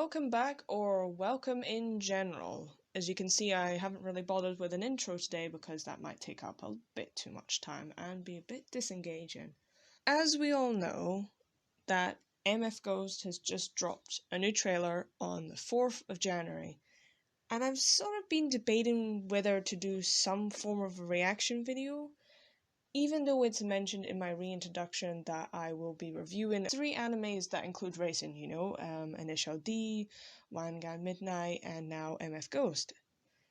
welcome back, or welcome in general. As you can see, I haven't really bothered with an intro today because that might take up a bit too much time and be a bit disengaging. As we all know, that MF Ghost has just dropped a new trailer on the 4th of January, and I've sort of been debating whether to do some form of a reaction video, even though it's mentioned in my reintroduction that I will be reviewing 3 animes that include racing, Initial D, Wangan Midnight, and now MF Ghost.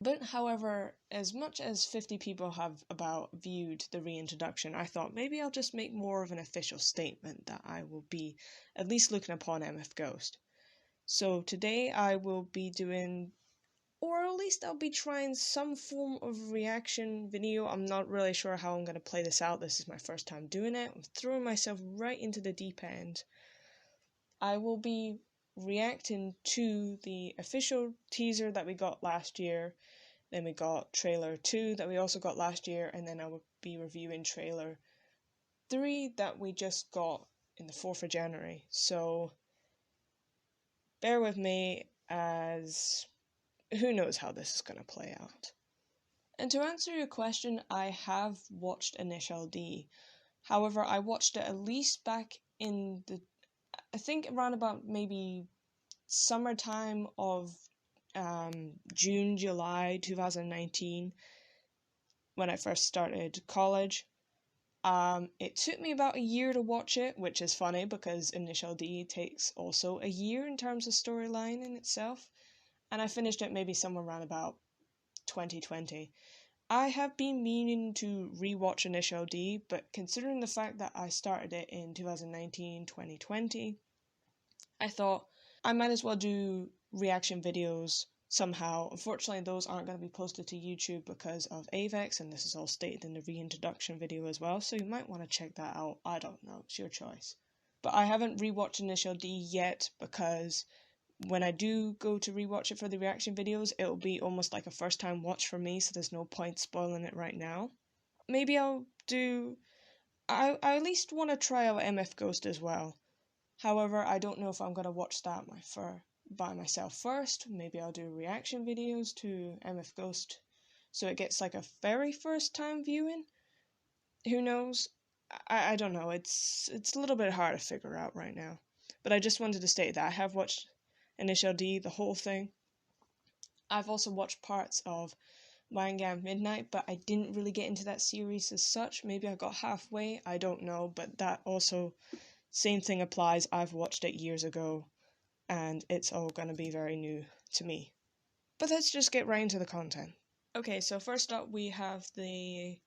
But however, as much as 50 people have about viewed the reintroduction, I thought maybe I'll just make more of an official statement that I will be at least looking upon MF Ghost. So today I will be doing, or at least I'll be trying some form of reaction video. I'm not really sure how I'm going to play this out. This is my first time doing it. I'm throwing myself right into the deep end. I will be reacting to the official teaser that we got last year. Then we got trailer 2 that we also got last year. And then I will be reviewing trailer 3 that we just got in the 4th of January. So bear with me, as who knows how this is going to play out. And to answer your question, I have watched Initial D. However, I watched it at least back in I think around about maybe summertime of June, July 2019, when I first started college. It took me about a year to watch it, which is funny because Initial D takes also a year in terms of storyline in itself. And I finished it maybe somewhere around about 2020. I have been meaning to rewatch Initial D, but considering the fact that I started it in 2019-2020, I thought I might as well do reaction videos somehow. Unfortunately, those aren't going to be posted to YouTube because of AVEX, and this is all stated in the reintroduction video as well, so you might want to check that out. I don't know, it's your choice. But I haven't rewatched Initial D yet because when I do go to rewatch it for the reaction videos, it'll be almost like a first time watch for me, so there's no point spoiling it right now. Maybe I'll do... I at least want to try out MF Ghost as well. However, I don't know if I'm going to watch that by myself first. Maybe I'll do reaction videos to MF Ghost so it gets like a very first time viewing. Who knows? I don't know. It's a little bit hard to figure out right now. But I just wanted to state that I have watched Initial D, the whole thing. I've also watched parts of Wangan Midnight, but I didn't really get into that series as such. Maybe I got halfway, I don't know, but that also, same thing applies. I've watched it years ago, and it's all gonna be very new to me. But let's just get right into the content. Okay, so first up we have the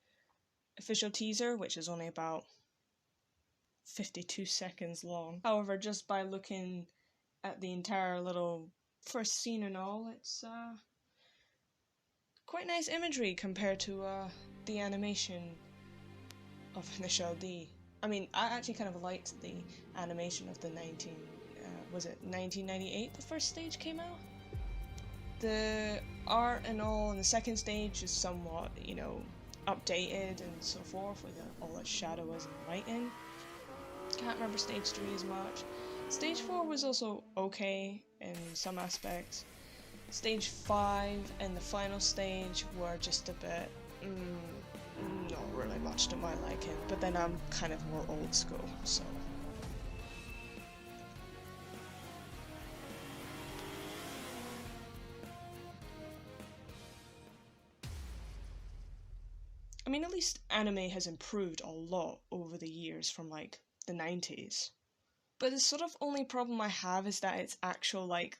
official teaser, which is only about 52 seconds long. However, just by looking at the entire little first scene and all, it's quite nice imagery compared to the animation of Initial D. I mean, I actually kind of liked the animation of the 1998 the first stage came out? The art and all in the second stage is somewhat, updated and so forth with all its shadows and lighting. Can't remember stage 3 as much. Stage 4 was also okay in some aspects. Stage 5 and the final stage were just a bit, not really much to my liking, but then I'm kind of more old school, so. I mean, at least anime has improved a lot over the years from, like, the 90s. But the sort of only problem I have is that it's actual, like,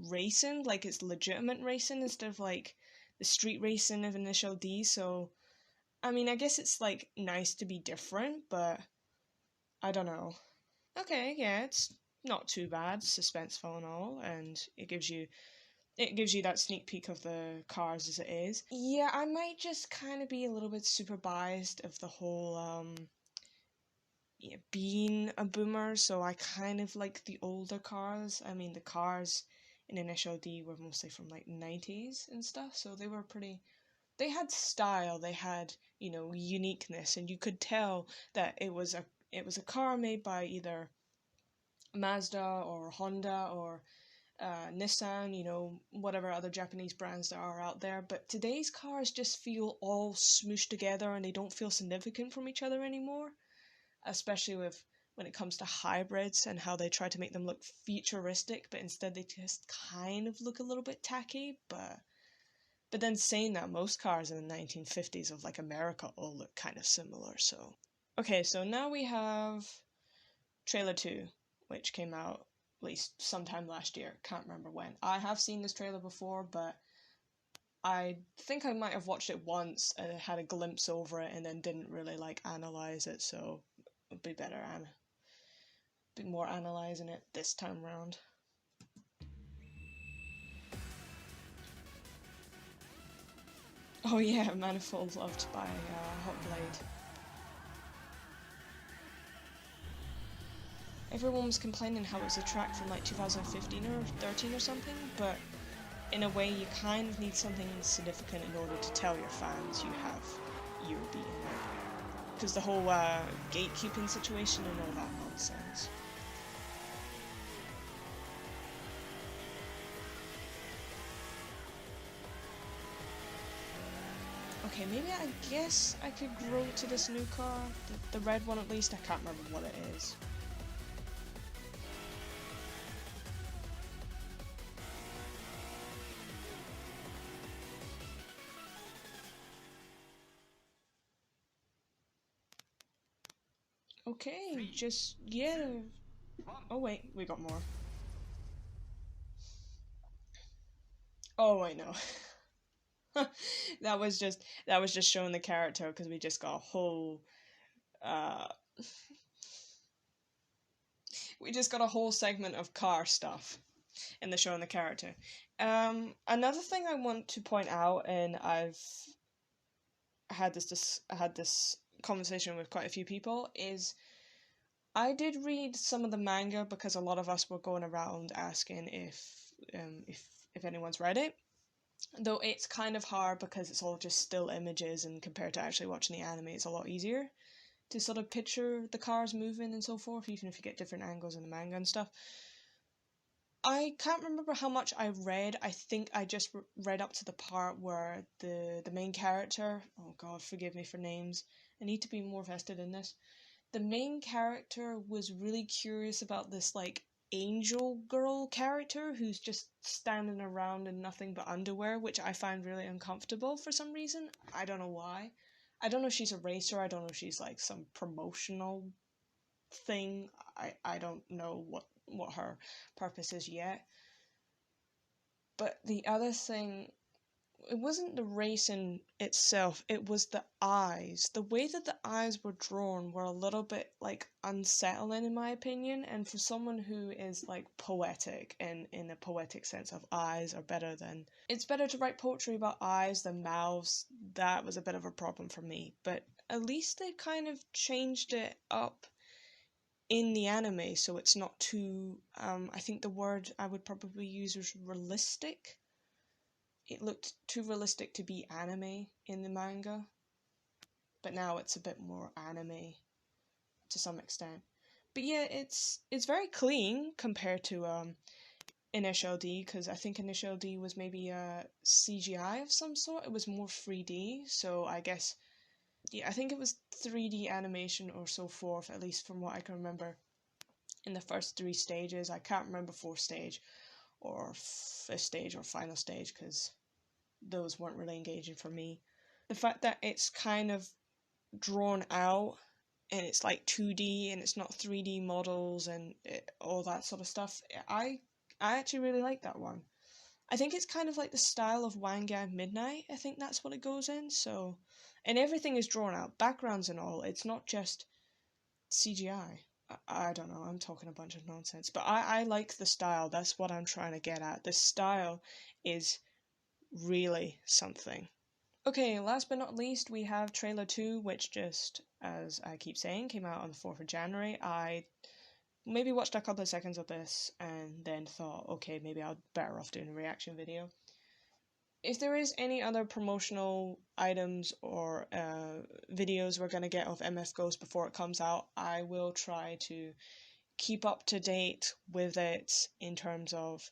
racing, like it's legitimate racing instead of, like, the street racing of Initial D, so, I mean, I guess it's, like, nice to be different, but I don't know. Okay, yeah, it's not too bad, suspenseful and all, and it gives you that sneak peek of the cars as it is. Yeah, I might just kind of be a little bit super biased of the whole, being a boomer, so I kind of like the older cars. I mean, the cars in Initial D were mostly from, like, 90s and stuff, so they were they had style, they had, uniqueness, and you could tell that it was a car made by either Mazda or Honda or Nissan, you know, whatever other Japanese brands there are out there. But today's cars just feel all smooshed together and they don't feel significant from each other anymore, especially with when it comes to hybrids and how they try to make them look futuristic, but instead they just kind of look a little bit tacky. But then saying that, most cars in the 1950s of like America all look kind of similar. So okay, so now we have Trailer 2, which came out at least sometime last year. Can't remember when. I have seen this trailer before, but I think I might have watched it once and had a glimpse over it and then didn't really like analyze it, so it'd be better and be more analyzing it this time round. Oh yeah, Manifold loved by Hot Blade. Everyone was complaining how it was a track from like 2015 or 13 or something, but in a way you kind of need something significant in order to tell your fans you have Eurobeat in it. Because the whole gatekeeping situation and all that nonsense. Okay, maybe I guess I could grow to this new car. The red one at least, I can't remember what it is. Okay, just, yeah. Oh wait, we got more. Oh wait, no. that was just showing the character because we just got a whole uh we just got a whole segment of car stuff in the show and the character. Another thing I want to point out, and I've had this conversation with quite a few people, is I did read some of the manga because a lot of us were going around asking if anyone's read it. Though it's kind of hard because it's all just still images, and compared to actually watching the anime, it's a lot easier to sort of picture the cars moving and so forth, even if you get different angles in the manga and stuff. I can't remember how much I read. I think I just read up to the part where the main character, oh god, forgive me for names, I need to be more vested in this. The main character was really curious about this like angel girl character who's just standing around in nothing but underwear, which I find really uncomfortable for some reason. I don't know why. I don't know if she's a racer, I don't know if she's like some promotional thing. I don't know what her purpose is yet. But the other thing, it wasn't the racing itself, it was the eyes. The way that the eyes were drawn were a little bit like unsettling in my opinion, and for someone who is like poetic and in a poetic sense of eyes are better than, it's better to write poetry about eyes than mouths. That was a bit of a problem for me, but at least they kind of changed it up in the anime so it's not too I think the word I would probably use is realistic. It looked too realistic to be anime in the manga, but now it's a bit more anime to some extent. But yeah, it's very clean compared to Initial D, because I think Initial D was maybe a CGI of some sort. It was more 3D, so I guess, yeah, I think it was 3D animation or so forth, at least from what I can remember in the first three stages. I can't remember fourth stage or fifth stage or final stage because those weren't really engaging for me. The fact that it's kind of drawn out and it's like 2D and it's not 3D models and all that sort of stuff, I actually really like that one. I think it's kind of like the style of Wangan Midnight. I think that's what it goes in. So, and everything is drawn out, backgrounds and all. It's not just CGI. I don't know, I'm talking a bunch of nonsense. But I like the style. That's what I'm trying to get at. The style is really something. Okay, last but not least, we have Trailer 2, which just, as I keep saying, came out on the 4th of January. I maybe watched a couple of seconds of this and then thought, okay, maybe I'll better off doing a reaction video. If there is any other promotional items or videos we're going to get of MF Ghost before it comes out, I will try to keep up to date with it in terms of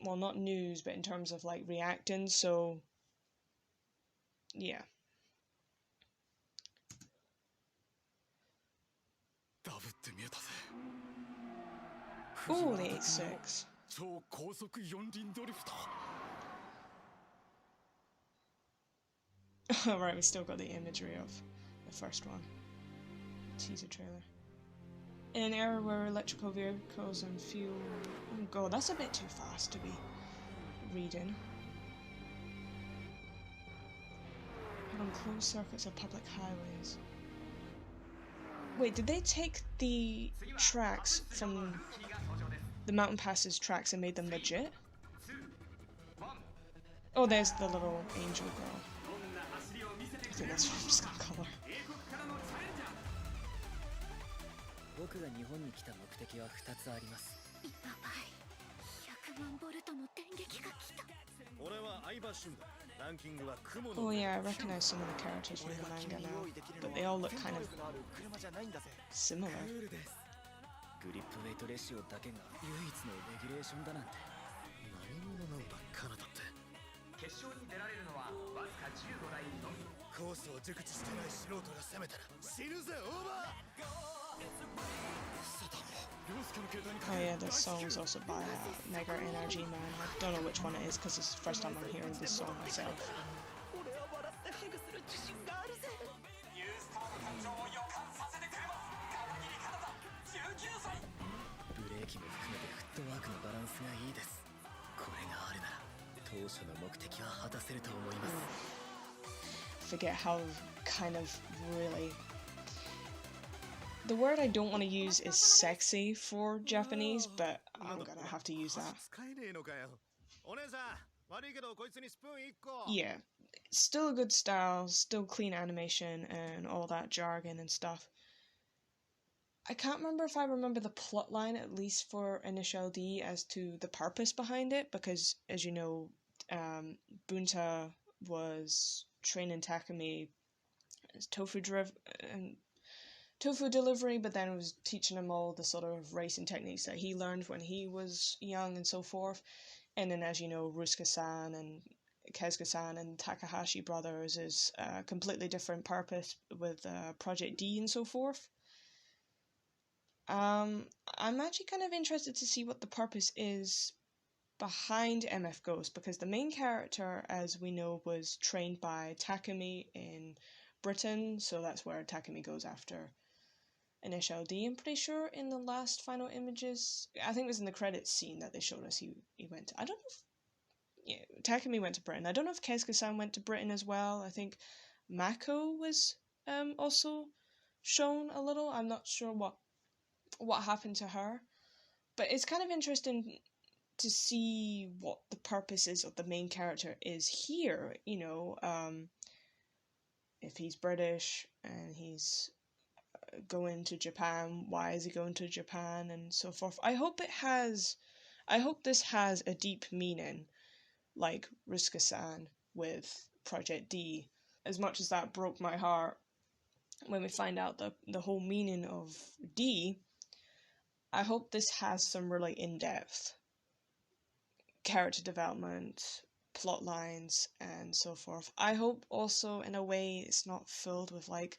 well, not news, but in terms of like reacting. So yeah. Oh, the 8-6. Alright, we still got the imagery of the first one. Teaser trailer. In an era where electrical vehicles and fuel... Oh god, that's a bit too fast to be reading. On closed circuits of public highways. Wait, did they take the tracks from the Mountain Passes tracks and made them legit? Oh, there's the little angel girl. I think that's from Skin Color. 僕が日本に来た目的は2つあります。やばい。100万ボルトの電撃が来た。俺は相葉俊だ。ランキングは雲の。Oh yeah, I recognize some of the characters from the manga now, but they all look kind of similar. グリップウェイトレシオだけが唯一のレギュレーションだなんて。何者なんだカナダって。決勝に出られるのはわずか15台のみ。コースを熟知してない素人が攻めたら死ぬぜオーバー。Oh yeah, the song's also by Mega NRG Man. I don't know which one it is because it's the first time I'm hearing this song myself. Forget how kind of really... The word I don't want to use is sexy for Japanese, but I'm gonna have to use that. Yeah, still a good style, still clean animation and all that jargon and stuff. I can't remember if I remember the plotline, at least for Initial D, as to the purpose behind it, because as you know, Bunta was training Takumi as tofu delivery, but then was teaching him all the sort of racing techniques that he learned when he was young and so forth. And then, as you know, Rusuka-san and Keisuke-san and Takahashi Brothers is a completely different purpose with Project D and so forth. I'm actually kind of interested to see what the purpose is behind MF Ghost, because the main character, as we know, was trained by Takumi in Britain, so that's where Takumi goes after Initial D. I'm pretty sure in the last final images, I think it was in the credits scene that they showed us he went to, I don't know if, yeah, Takumi went to Britain. I don't know if Keisuke-san went to Britain as well. I think Mako was also shown a little. I'm not sure what happened to her, but it's kind of interesting to see what the purpose is of the main character is here, you know, if he's British and he's going to Japan, why is he going to Japan and so forth. I hope this has a deep meaning, like Rusuka-san with Project D. As much as that broke my heart when we find out the whole meaning of D, I hope this has some really in-depth character development, plot lines, and so forth. I hope also, in a way, it's not filled with like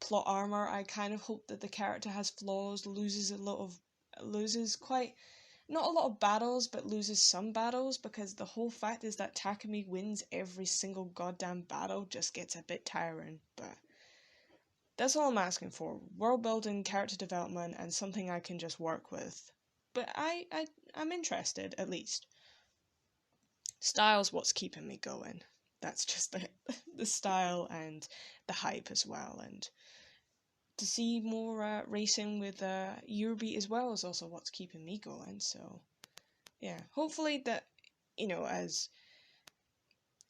plot armor. I kind of hope that the character has flaws, loses quite, not a lot of battles, but loses some battles, because the whole fact is that Takumi wins every single goddamn battle just gets a bit tiring. But that's all I'm asking for. World building, character development, and something I can just work with. But I'm interested, at least. Style's what's keeping me going. That's just the style and the hype as well. And to see more racing with Eurobeat as well is also what's keeping me going. So, yeah. Hopefully that, you know, as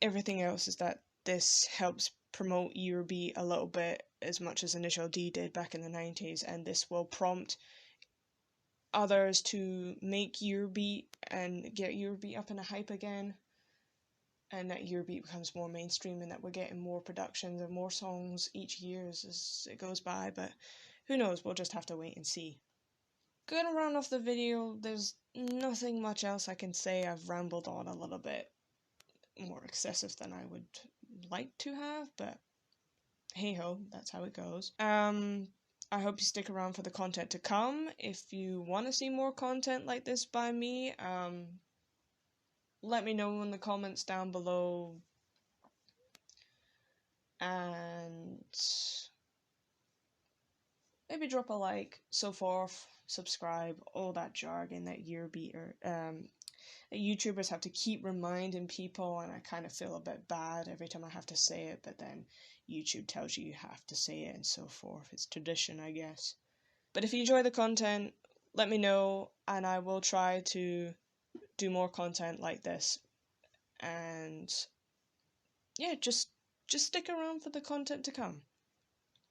everything else, is that this helps promote Eurobeat a little bit as much as Initial D did back in the 90s, and this will prompt others to make Eurobeat and get Eurobeat up in a hype again, and that Eurobeat becomes more mainstream and that we're getting more productions and more songs each year as it goes by. But who knows, we'll just have to wait and see. gonna round off the video. There's nothing much else I can say. I've rambled on a little bit more excessive than I would like to have, but hey ho, that's how it goes. I hope you stick around for the content to come. If you want to see more content like this by me, let me know in the comments down below. And maybe drop a like, so forth, subscribe, all that jargon that that YouTubers have to keep reminding people, and I kind of feel a bit bad every time I have to say it, but then YouTube tells you have to say it and so forth. It's tradition, I guess. But if you enjoy the content, let me know, and I will try to do more content like this. And yeah, just stick around for the content to come.